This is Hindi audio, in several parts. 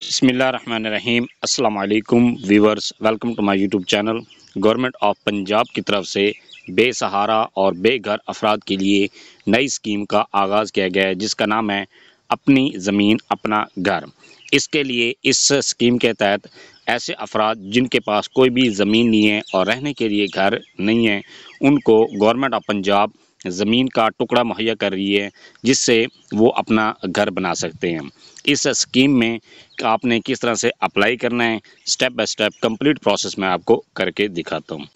बिस्मिल्लाहिर्रहमानिर्रहीम। अस्सलाम वालेकुम viewers, welcome to my YouTube channel. Government of Punjab की तरफ से बेसहारा और बेघर अफराद के लिए नई स्कीम का आगाज़ किया गया है, जिसका नाम है अपनी ज़मीन अपना घर। इसके लिए इस स्कीम के तहत ऐसे अफराद जिनके पास कोई भी ज़मीन नहीं है और रहने के लिए घर नहीं है, उनको गवर्नमेंट ऑफ पंजाब ज़मीन का टुकड़ा मुहैया कर रही है, जिससे वो अपना घर बना सकते हैं। इस स्कीम में आपने किस तरह से अप्लाई करना है, step by step complete process मैं आपको करके दिखाता हूँ।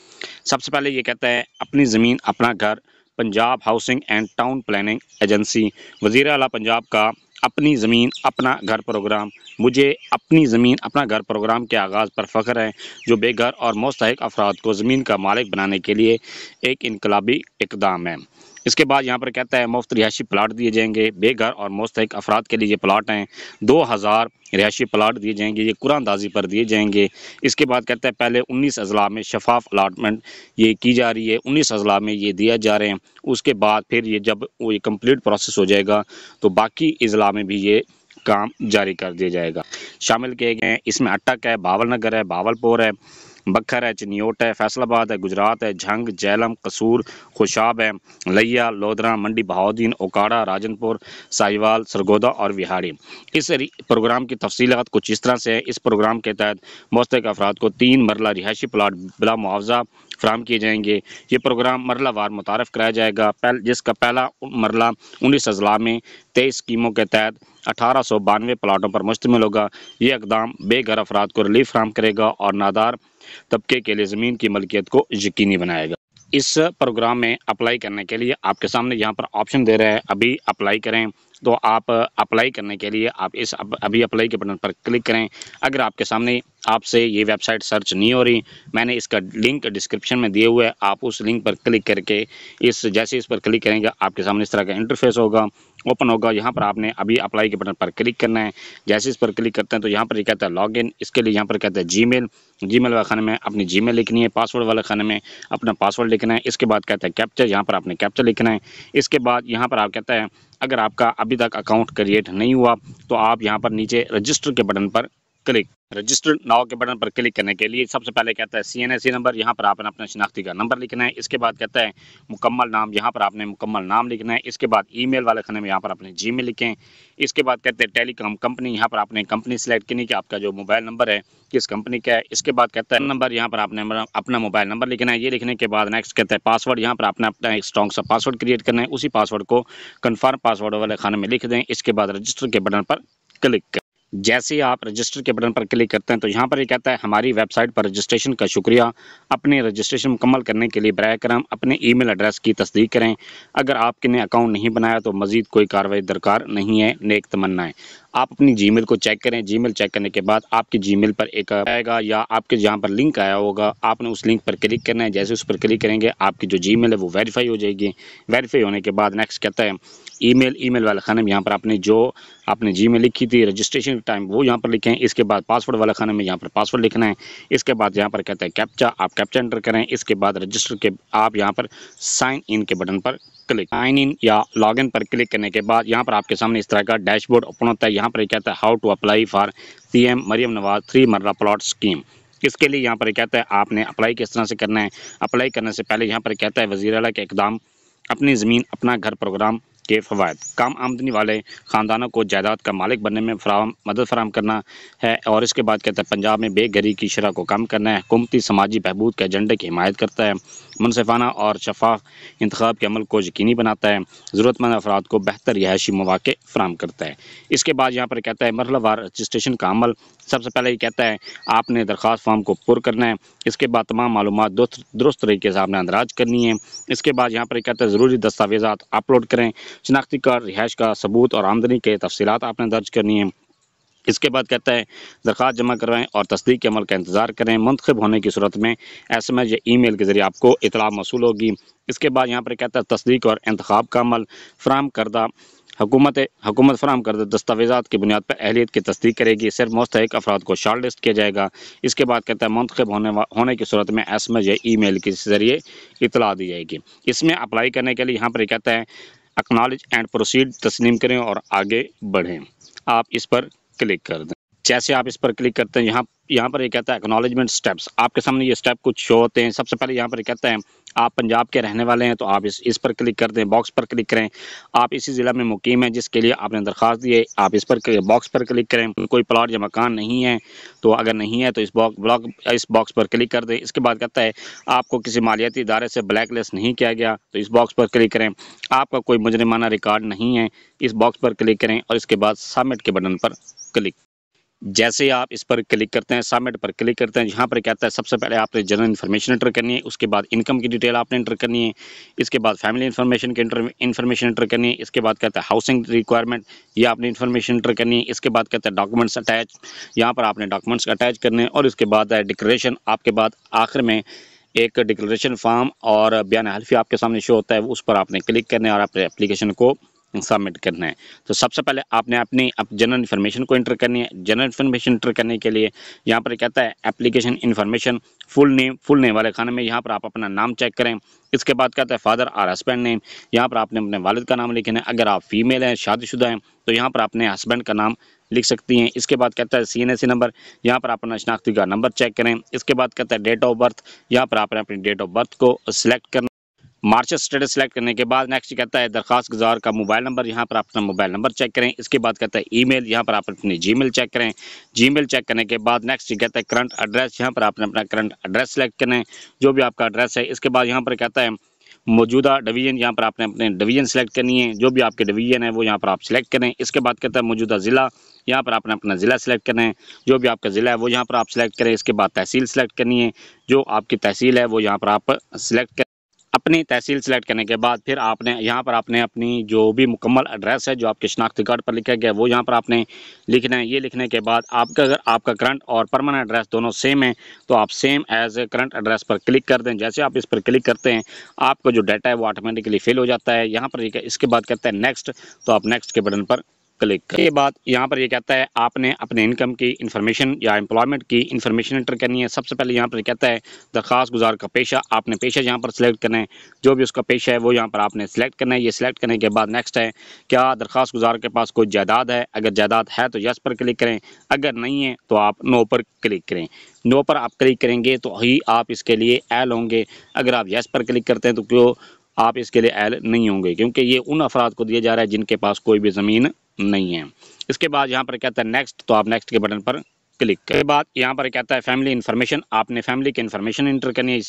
सबसे पहले ये कहता है अपनी ज़मीन अपना घर, Punjab housing and town planning agency, वज़ीर आला पंजाब का अपनी ज़मीन अपना घर प्रोग्राम। मुझे अपनी ज़मीन अपना घर प्रोग्राम के आगाज़ पर फ़ख्र है, जो बेघर और मुस्तहिक अफराद को ज़मीन का मालिक बनाने के लिए एक इनकलाबी इक़दाम है। इसके बाद यहाँ पर कहता है मुफ्त रिहायशी प्लाट दिए जाएंगे। बेघर और मुस्तहिक अफराद के लिए ये प्लाट हैं, 2000 रिहायशी प्लाट दिए जाएंगे, ये कुरानदाजी पर दिए जाएंगे। इसके बाद कहता है पहले 19 अजला में शफाफ अलाटमेंट ये की जा रही है, 19 अजला में ये दिया जा रहे हैं। उसके बाद फिर ये जब वो ये कंप्लीट प्रोसेस हो जाएगा तो बाकी अजला में भी ये काम जारी कर दिया जाएगा। शामिल किए गए हैं इसमें अटक है, भावल नगर है, भावलपुर है, बखर है, चिन्योट है, फैसलाबाद है, गुजरात है, झंग, झेलम, कसूर, खुशाब है, लिया, लोधरा, मंडी बहाउद्दीन, ओकाड़ा, राजनपुर, साहिवाल, सरगोदा और विहाड़ी। इस प्रोग्राम की तफसीलात कुछ इस तरह से है। इस प्रोग्राम के तहत मुस्तहिक अफराद को 3 मरला रिहायशी प्लाट बिला मुआवजा फराहम किए जाएंगे। ये प्रोग्राम मरला वार मुतारफ़ कराया जाएगा, जिसका पहला मरला 19 अजला में 23 स्कीमों के तहत 1892 प्लाटों पर मुश्तमिल होगा। ये इक़दाम बेघर अफराद को रिलीफ फराहम करेगा और नादार तबके के लिए ज़मीन की मलकियत को यकीनी बनाएगा। इस प्रोग्राम में अप्लाई करने के लिए आपके सामने यहाँ पर ऑप्शन दे रहा है, अभी अप्लाई करें। तो आप अप्लाई करने के लिए आप इस अभी अप्लाई के बटन पर क्लिक करें। अगर आपके सामने आपसे ये वेबसाइट सर्च नहीं हो रही, मैंने इसका लिंक डिस्क्रिप्शन में दिए हुए है, आप उस लिंक पर क्लिक करके जैसे इस पर क्लिक करेंगे आपके सामने इस तरह का इंटरफेस होगा, ओपन होगा। यहाँ पर आपने अभी अप्लाई के बटन पर क्लिक करना है। जैसे इस पर क्लिक करते हैं तो यहाँ पर ये कहता है लॉगिन। इसके लिए यहाँ पर कहता है जीमेल वाले खाने में अपनी जीमेल लिखनी है, पासवर्ड वाले खाने में अपना पासवर्ड लिखना है। इसके बाद कहता है कैप्चर, यहाँ पर आपने कैप्चर लिखना है। इसके बाद यहाँ पर आप कहता है अगर आपका अभी तक अकाउंट क्रिएट नहीं हुआ तो आप यहाँ पर नीचे रजिस्टर के बटन पर क्लिक, रजिस्टर नाउ के बटन पर क्लिक करने के लिए सबसे पहले कहता है CNSE नंबर, यहाँ पर आपने अपना शनाख्ती का नंबर लिखना है। इसके बाद कहता है मुकम्मल नाम, यहाँ पर आपने मुकम्मल नाम लिखना है। इसके बाद ईमेल वाले खाने में यहाँ पर अपने जीमेल लिखें। इसके बाद कहते हैं टेलीकॉम कंपनी, यहाँ पर आपने कंपनी सेलेक्ट करनी कि आपका जो मोबाइल नंबर है किस कंपनी का है। इसके बाद कहता है नंबर, यहाँ पर आपने अपना मोबाइल नंबर लिखना है। ये लिखने के बाद नेक्स्ट कहता है पासवर्ड, यहाँ पर आपने अपना एक स्ट्रॉन्ग सा पासवर्ड क्रिएट करना है। उसी पासवर्ड को कन्फर्म पासवर्ड वाले खाने में लिख दें। इसके बाद रजिस्टर के बटन पर क्लिक करें। जैसे ही आप रजिस्टर के बटन पर क्लिक करते हैं तो यहाँ पर ये कहता है हमारी वेबसाइट पर रजिस्ट्रेशन का शुक्रिया। अपने रजिस्ट्रेशन मुकम्मल करने के लिए बराए करम अपने ईमेल एड्रेस की तस्दीक करें। अगर आपने अकाउंट नहीं बनाया तो मज़ीद कोई कार्रवाई दरकार नहीं है, नेक तमन्नाएं। आप अपनी जीमेल को चेक करें। जीमेल चेक करने के बाद आपकी जीमेल पर एक आएगा या आपके जहाँ पर लिंक आया होगा, आपने उस लिंक पर क्लिक करना है। जैसे उस पर क्लिक करेंगे आपकी जो जीमेल है वो वेरीफाई हो जाएगी। वेरीफाई होने के बाद नेक्स्ट कहता है ईमेल वाले खाने में यहाँ पर आपने जो आपने जीमेल लिखी थी रजिस्ट्रेशन टाइम वो यहाँ पर लिखें। इसके बाद पासवर्ड वाला खाने में यहाँ पर पासवर्ड लिखना है। इसके बाद यहाँ पर कहता है कैप्चा, आप कैप्चा एंटर करें। इसके बाद रजिस्टर के आप यहाँ पर साइन इन के बटन पर क्लिक, साइन इन या लॉगिन पर क्लिक करने के बाद यहाँ पर आपके सामने इस तरह का डैशबोर्ड ओपन होता है। यहाँ पर कहता है how to apply for CM Maryam Nawaz 3 marla plot scheme. इसके लिए यहाँ पर कहता है आपने अप्लाई किस तरह से करना है। अप्लाई करने से पहले यहाँ पर कहता है वज़ीर आला के इक़दाम अपनी ज़मीन अपना घर प्रोग्राम के फ़वाद, कम आमदनी वाले ख़ानदानों को जायदाद का मालिक बनने में मदद फराहम करना है। और इसके बाद कहता है पंजाब में बेघरी की शरह को कम करना है। हुकूमती समाजी बहबूद के एजेंडे की हिमायत करता है। मुनसिफाना और शफाफ इंतखाब के अमल को यकीनी बनाता है। ज़रूरतमंद अफराद को बेहतर रिहायशी मौक़े फराहम करता है। इसके बाद यहाँ पर कहता है मरहलावार रजिस्ट्रेशन का अमल। सबसे पहले ये कहता है आपने दरख्वास्त फॉर्म को पुर करना है। इसके बाद तमाम मालूमात दुरुस्त तरीके से आपने अंदराज करनी है। इसके बाद यहाँ पर कहता है ज़रूरी दस्तावेज़ात अपलोड करें। शनाख्ती कार्ड, रिहाइश का सबूत और आमदनी के तफसीलात आपने दर्ज करनी है। इसके बाद कहता है दरख्वास्त जमा करवाएं और तस्दीक के अमल का इंतज़ार करें। मुंतखब होने की सूरत में SMS या ईमेल के ज़रिए आपको इतला मौसूल होगी। इसके बाद यहाँ पर कहता है तस्दीक और इंतखाब का अमल। फराहम करदा हुकूमत फराहम करदा दस्तावेज़ात की बुनियाद पर अहलियत की तस्दीक करेगी। सिर्फ मुस्तहिक अफराद को शॉर्ट लिस्ट किया जाएगा। इसके बाद कहता है मुंतखब होने की सूरत में SMS या ईमेल के ज़रिए इतला दी जाएगी। इसमें अप्लाई करने के लिए यहाँ पर कहता है एक्नॉलेज एंड प्रोसीड तस्लीम करें और आगे बढ़ें। आप इस पर क्लिक कर दें। जैसे आप इस पर क्लिक करते हैं, यहाँ पर ये कहता है एक्नॉलेजमेंट स्टेप्स। आपके सामने ये स्टेप कुछ शो होते हैं। सबसे पहले यहाँ पर ये कहता है आप पंजाब के रहने वाले हैं, तो आप इस पर क्लिक कर दें, बॉक्स पर क्लिक करें। आप इसी ज़िला में मुकीम हैं जिसके लिए आपने दरख्वास्त दी है, आप इस पर बॉक्स पर क्लिक करें। कोई प्लॉट या मकान नहीं है, तो अगर नहीं है तो इस बॉक्स पर क्लिक कर दें। इसके बाद कहता है आपको किसी मालियाती इदारे से ब्लैक लिस्ट नहीं किया गया, तो इस बॉक्स पर क्लिक करें। आपका कोई मुजरिमाना रिकॉर्ड नहीं है, इस बॉक्स पर क्लिक करें और इसके बाद सबमिट के बटन पर क्लिक। जैसे ही आप इस पर क्लिक करते हैं, सबमिट पर क्लिक करते हैं, यहाँ पर कहता है सबसे पहले आपने जनरल इन्फॉर्मेशन एंटर करनी है, उसके बाद इनकम की डिटेल आपने एंटर करनी है, इसके बाद फैमिली इन्फॉर्मेशन की इन्फॉर्मेशन एंटर करनी है, इसके बाद कहता है हाउसिंग रिक्वायरमेंट, ये आपने इन्फॉर्मेशन एंटर करनी है, इसके बाद कहता है डॉक्यूमेंट्स अटैच, यहाँ पर आपने डॉक्यूमेंट्स अटैच करने हैं और इसके बाद है डिक्लेरेशन। आपके बाद आखिर में एक डिक्लेरेशन फॉर्म और बयान हल्फी आपके सामने शो होता है, उस पर आपने क्लिक करना है और अपने एप्लीकेशन को सबमिट करना है। तो सबसे पहले आपने अपनी जनरल इन्फॉर्मेशन को एंटर करनी है। जनरल इन्फॉर्मेशन एंटर करने के लिए यहाँ पर कहता है एप्लीकेशन इन्फॉर्मेशन, फुल नेम वाले खाने में यहाँ पर आप अपना नाम चेक करें। इसके बाद कहता है फादर और हस्बैंड नेम, यहाँ पर आपने अपने वालिद का नाम लिखना है। अगर आप फीमेल हैं, शादीशुदा हैं, तो यहाँ पर अपने हस्बैंड का नाम लिख सकती हैं। इसके बाद कहता है CNSE नंबर, यहाँ पर अपना शनाख्ती का नंबर चेक करें। इसके बाद कहता है डेट ऑफ बर्थ, यहाँ पर आपने अपनी डेट ऑफ बर्थ को सिलेक्ट करना। मार्चेस स्टेटस सेलेक्ट करने के बाद नेक्स्ट कहता है दरखास्त गुजार का मोबाइल नंबर, यहाँ पर अपना मोबाइल नंबर चेक करें। इसके बाद कहता है ईमेल, यहाँ पर आप अपनी जीमेल चेक करें। जीमेल चेक करने के बाद नेक्स्ट कहता है करंट एड्रेस, यहाँ पर आपने अपना करंट एड्रेस सेलेक्ट करना है, जो भी आपका एड्रेस है। इसके बाद यहाँ पर कहता है मौजूदा डिवीजन, यहाँ पर आपने अपने डिवीजन सेलेक्ट करनी है, जो भी आपके डिवीजन है वो यहाँ पर आप सिलेक्ट करें। इसके बाद कहता है मौजूदा ज़िला, यहाँ पर आपने अपना ज़िला सेलेक्ट करना है, जो भी आपका ज़िला है वो यहाँ पर आप सिलेक्ट करें। इसके बाद तहसील सेलेक्ट करनी है, जो आपकी तहसील है वो यहाँ पर आप सिलेक्ट करें। अपनी तहसील सेलेक्ट करने के बाद फिर आपने यहाँ पर आपने अपनी जो भी मुकम्मल एड्रेस है जो आपके शनाख्ती कार्ड पर लिखा गया वो यहाँ पर आपने लिखना है। ये लिखने के बाद अगर आपका करंट और परमानेंट एड्रेस दोनों सेम है तो आप same as a current address पर क्लिक कर दें। जैसे आप इस पर क्लिक करते हैं आपका जो डाटा है वो ऑटोमेटिकली फिल हो जाता है। यहाँ पर इसके बाद कहता है नेक्स्ट, तो आप नेक्स्ट के बटन पर क्लिक के बाद यहाँ पर ये कहता है आपने अपने इनकम की इन्फॉर्मेशन या एम्प्लॉयमेंट की इन्फॉर्मेशन एंटर करनी है। सबसे पहले यहाँ पर कहता है दरखास्त गुजार का पेशा, आपने पेशा यहाँ पर सिलेक्ट करना है, जो भी उसका पेशा है वो यहाँ पर आपने सिलेक्ट करना है। ये सिलेक्ट करने के बाद नेक्स्ट है क्या दरखास्त गुजार के पास कोई जायदाद है, अगर जायदाद है तो यस पर क्लिक करें, अगर नहीं है तो आप नो पर क्लिक करें। नो पर आप क्लिक करेंगे तो ही आप इसके लिए एल होंगे, अगर आप यस पर क्लिक करते हैं तो क्यों आप इसके लिए एल नहीं होंगे, क्योंकि ये उन अफराद को दिया जा रहा है जिनके पास कोई भी ज़मीन नहीं है। इसके बाद यहाँ पर कहता है नेक्स्ट, तो आप नेक्स्ट के बटन पर क्लिक के बाद यहाँ पर कहता है फैमिली इन्फॉर्मेशन, आपने फैमिली की इन्फॉर्मेशन इंटर करनी है।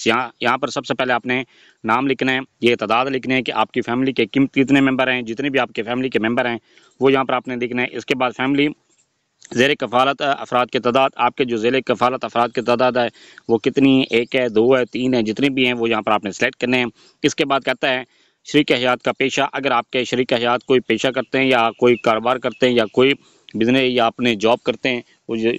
यहाँ पर सबसे पहले आपने नाम लिखना है, ये तादाद लिखने है कि आपकी फैमिली के कितने मेंबर हैं, जितने भी आपके फैमिली के मेंबर हैं वो यहाँ पर आपने लिखना है। इसके बाद फैमिली ज़ेर कफ़ालत अफराद की तादाद, आपके जो ज़ेर कफ़ालत अफराद की तादाद है वो कितनी है, 1 है, 2 है, 3 है, जितनी भी हैं वो यहाँ पर आपने सेलेक्ट करने हैं। इसके बाद कहता है शरीक हयात का पेशा, अगर आपके शरीक हयात कोई पेशा करते हैं या कोई कारोबार करते हैं या कोई बिजनेस या अपने जॉब करते हैं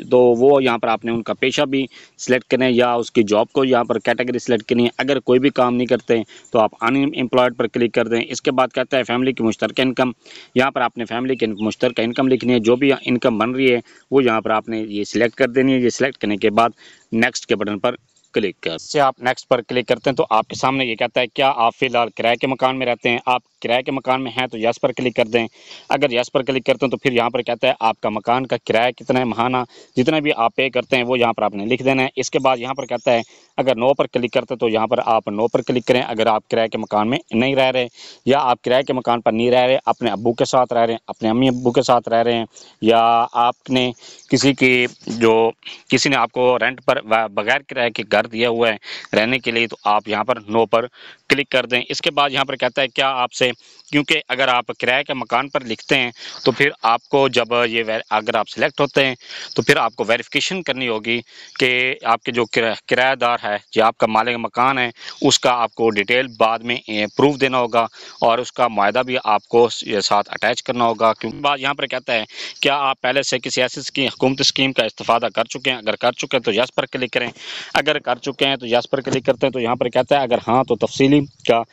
तो वो यहाँ पर आपने उनका पेशा भी सिलेक्ट करना है या उसकी जॉब को यहाँ पर कैटेगरी सिलेक्ट करनी है। अगर कोई भी काम नहीं करते हैं तो आप अनएम्प्लॉयड पर क्लिक कर दें। इसके बाद कहता है फैमिली की मुश्तरका इनकम, यहाँ पर आपने फैमिली की मुश्तरका इनकम लिखनी है, जो भी इनकम बन रही है वो यहाँ पर आपने ये सिलेक्ट कर देनी है। ये सिलेक्ट करने के बाद नेक्स्ट के बटन पर क्लिक कर से आप नेक्स्ट पर क्लिक करते हैं तो आपके सामने ये कहता है क्या आप फिलहाल किराए के मकान में रहते हैं। आप किराए के मकान में हैं तो यस पर क्लिक कर दें। अगर यस पर क्लिक करते हैं तो फिर यहाँ पर कहता है आपका मकान का किराया कितना है, महाना जितना भी आप पे करते हैं वो यहाँ पर आपने लिख देना है। इसके बाद यहाँ पर कहता है अगर नो पर क्लिक करते हैं तो यहाँ पर आप नो पर क्लिक करें। अगर आप किराए के मकान में नहीं रह रहे या आप किराए के मकान पर नहीं रह रहे, अपने अब्बू के साथ रह रहे हैं, अपने अम्मी अब्बू के साथ रह रहे हैं, या आपने किसी ने आपको रेंट पर बगैर किराए के घर दिया हुआ है रहने के लिए, तो आप यहाँ पर नो पर क्लिक कर दें। इसके बाद यहाँ पर कहता है क्या आपसे, क्योंकि अगर आप किराए के मकान पर लिखते हैं तो फिर आपको जब अगर आप सिलेक्ट होते हैं तो फिर आपको वेरिफिकेशन करनी होगी कि आपके जो किराएदार है जो आपका मालिक मकान है उसका आपको डिटेल बाद में प्रूफ देना होगा और उसका मुआहदा भी आपको साथ अटैच करना होगा। क्योंकि बाद यहाँ पर कहता है क्या आप पहले से किसी ऐसी हुकूमती स्कीम का इस्तेफादा कर चुके हैं, अगर कर चुके हैं तो यस पर क्लिक करें, अगर कर चुके हैं तो यस पर क्लिक करते हैं। तो यहाँ पर कहता है अगर हाँ तो तफसीली का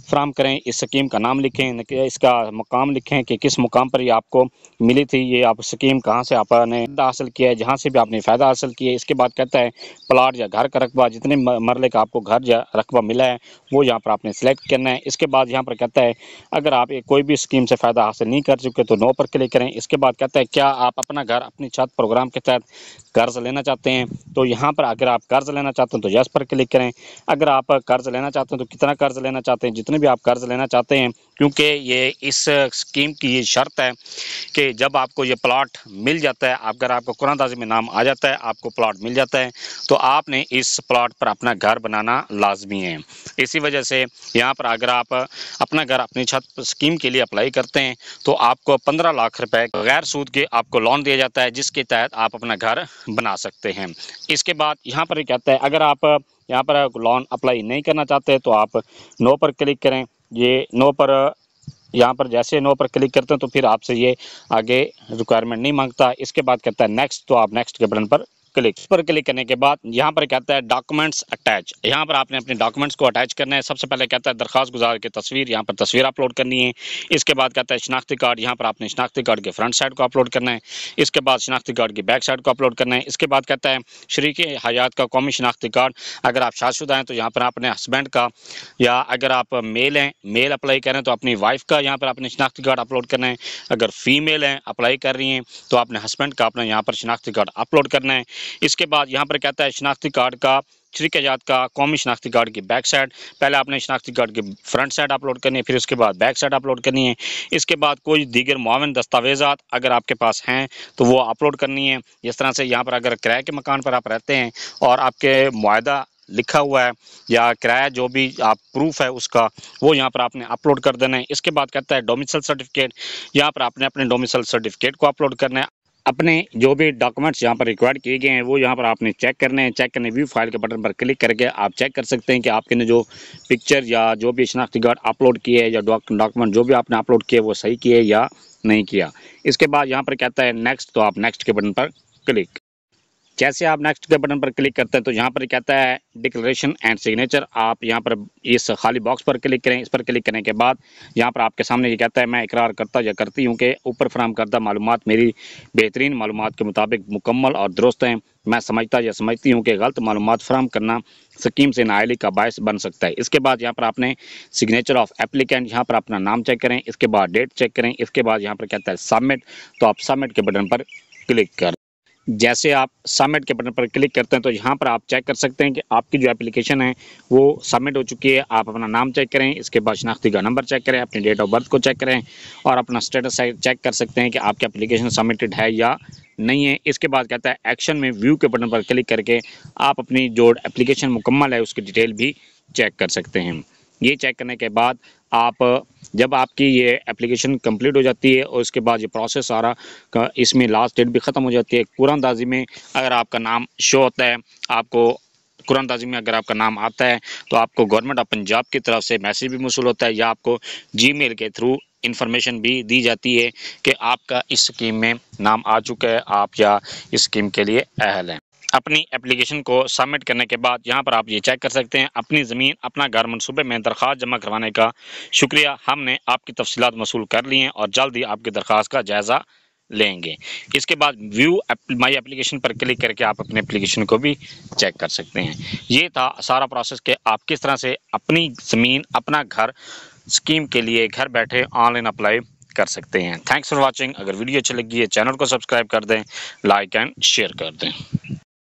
फ्राहम करें, इस स्कीम का नाम लिखें, इसका मुकाम लिखें कि किस मुकाम पर ये आपको मिली थी, ये आप स्कीम कहाँ से आपने हासिल किया है, जहाँ से भी आपने फ़ायदा हासिल किया है। इसके बाद कहता है प्लाट या घर का रकबा, जितने मरले का आपको घर या रकबा मिला है वो यहाँ पर आपने सेलेक्ट करना है। इसके बाद यहाँ पर कहता है अगर आप कोई भी स्कीम से फ़ायदा हासिल नहीं कर चुके तो नो पर क्लिक करें। इसके बाद कहता है क्या आप अपना घर अपनी छत तहत, प्रोग्राम के तहत कर्ज लेना चाहते हैं तो यहाँ पर अगर आप कर्ज लेना चाहते हैं तो यस पर क्लिक करें। अगर आप कर्ज लेना चाहते हैं तो कितना कर्ज लेना चाहते हैं, जितने भी आप कर्ज लेना चाहते हैं, क्योंकि ये इस स्कीम की ये शर्त है कि जब आपको ये प्लॉट मिल जाता है, अगर आपको कुरानदाजी में नाम आ जाता है, आपको प्लॉट मिल जाता है, तो आपने इस प्लॉट पर अपना घर बनाना लाजमी है। इसी वजह से यहाँ पर अगर आप अपना घर अपनी छत स्कीम के लिए अप्लाई करते हैं तो आपको 15 लाख रुपए गैर सूद के आपको लोन दिया जाता है, जिसके तहत आप अपना घर बना सकते हैं। इसके बाद यहाँ पर कहता है अगर आप यहाँ पर लोन अप्लाई नहीं करना चाहते तो आप नो पर क्लिक करें। ये नो पर यहाँ पर जैसे नो पर क्लिक करते हैं तो फिर आपसे ये आगे रिक्वायरमेंट नहीं मांगता। इसके बाद कहता है नेक्स्ट, तो आप नेक्स्ट के बटन पर क्लिक करने के बाद यहाँ पर कहता है डॉक्यूमेंट्स अटैच। यहाँ पर आपने अपने डॉक्यूमेंट्स को अटैच करना है। सबसे पहले कहता है दरखास्त गुजार की तस्वीर, यहाँ पर तस्वीर अपलोड करनी है। इसके बाद कहता है शनाख्ती कार्ड, यहाँ पर आपने शनाख्ती कार्ड के फ्रंट साइड को अपलोड करना है। इसके बाद शनाख्ती कार्ड की बैक साइड को अपलोड करना है। इसके बाद कहता है शरीक हयात का कौमी शनाख्ती कार्ड, अगर आप शादीशुदा हैं तो यहाँ पर अपने हस्बैंड का, या अगर आप मेल हैं, मेल अप्लाई करें तो अपनी वाइफ का यहाँ पर अपने शनाख्ती कार्ड अपलोड करना है। अगर फीमेल हैं अप्लाई कर रही हैं तो अपने हस्बैंड का अपना यहाँ पर शनाख्ती कार्ड अपलोड करना है। इसके बाद यहाँ पर कहता है शनाख्ती कार्ड का शरीक हयात का कौमी शनाख्ती कार्ड की बैक साइड, पहले आपने शनाख्ती कार्ड की फ्रंट साइड अपलोड करनी है, फिर उसके बाद बैक साइड अपलोड करनी है। इसके बाद कोई दीगर मुआवन दस्तावेज़ात अगर आपके पास हैं तो वो अपलोड करनी है। इस तरह से यहाँ पर अगर किराए के मकान पर आप रहते हैं और आपके मुआहदा लिखा हुआ है या किराया जो भी आप प्रूफ है उसका, वो यहाँ पर आपने अपलोड कर देना है। इसके बाद कहता है डोमिसाइल सर्टिफिकेट, यहाँ पर आपने अपने डोमिसाइल सर्टिफिकेट को अपलोड करना है। अपने जो भी डॉक्यूमेंट्स यहाँ पर रिक्वायर्ड किए गए हैं वो यहाँ पर आपने चेक करने हैं। चेक करने व्यू फाइल के बटन पर क्लिक करके आप चेक कर सकते हैं कि आपके ने जो पिक्चर या जो भी शनाख्ती कार्ड अपलोड किए है या डॉक्यूमेंट जो भी आपने अपलोड किए वो सही किए या नहीं किया। इसके बाद यहाँ पर कहता है नेक्स्ट, तो आप नेक्स्ट के बटन पर क्लिक। जैसे आप नेक्स्ट के बटन पर क्लिक करते हैं तो यहाँ पर कहता है डिक्लेरेशन एंड सिग्नेचर, आप यहाँ पर इस खाली बॉक्स पर क्लिक करें। इस पर क्लिक करने के बाद यहाँ पर आपके सामने ये कहता है मैं इकरार करता या करती हूँ कि ऊपर फराहम करदा मालूमात मेरी बेहतरीन मालूमात के मुताबिक मुकम्मल और दुरुस्त हैं। मैं समझता या समझती हूँ कि गलत मालूमात फराहम करना स्कीम से नाअहली का बायस बन सकता है। इसके बाद यहाँ पर आपने सिग्नेचर ऑफ एप्लीकेंट, यहाँ पर अपना नाम चेक करें। इसके बाद डेट चेक करें। इसके बाद यहाँ पर कहता है सबमिट, तो आप सबमिट के बटन पर क्लिक करें। जैसे आप सबमिट के बटन पर क्लिक करते हैं तो यहाँ पर आप चेक कर सकते हैं कि आपकी जो एप्लीकेशन है वो सबमिट हो चुकी है। आप अपना नाम चेक करें, इसके बाद शनाख्ती का नंबर चेक करें, अपनी डेट ऑफ बर्थ को चेक करें और अपना स्टेटस चेक कर सकते हैं कि आपकी एप्लीकेशन सबमिटेड है या नहीं है। इसके बाद कहता है एक्शन में व्यू के बटन पर क्लिक करके आप अपनी जो एप्लीकेशन मुकम्मल है उसकी डिटेल भी चेक कर सकते हैं। ये चेक करने के बाद आप जब आपकी ये एप्लीकेशन कंप्लीट हो जाती है और उसके बाद ये प्रोसेस सारा इसमें लास्ट डेट भी ख़त्म हो जाती है। कुरानदाजी में अगर आपका नाम शो होता है, आपको कुरानदाजी में अगर आपका नाम आता है तो आपको गवर्नमेंट ऑफ पंजाब की तरफ से मैसेज भी मौसूल होता है या आपको जीमेल के थ्रू इंफॉर्मेशन भी दी जाती है कि आपका इस स्कीम में नाम आ चुका है, आप या इस स्कीम के लिए अहल हैं। अपनी एप्लीकेशन को सबमिट करने के बाद यहाँ पर आप ये चेक कर सकते हैं अपनी ज़मीन अपना घर मनसूबे में दरख्वास्त जमा करवाने का शुक्रिया, हमने आपकी तफसीलात मौसूल कर ली हैं और जल्द ही आपकी दरख्वास्त का जायज़ा लेंगे। इसके बाद व्यू माई एप्लीकेशन पर क्लिक करके आप अपने एप्लीकेशन को भी चेक कर सकते हैं। ये था सारा प्रोसेस कि आप किस तरह से अपनी ज़मीन अपना घर स्कीम के लिए घर बैठे ऑनलाइन अप्लाई कर सकते हैं। Thanks for watching. अगर वीडियो अच्छी लगी है चैनल को सब्सक्राइब कर दें, लाइक एंड शेयर कर दें।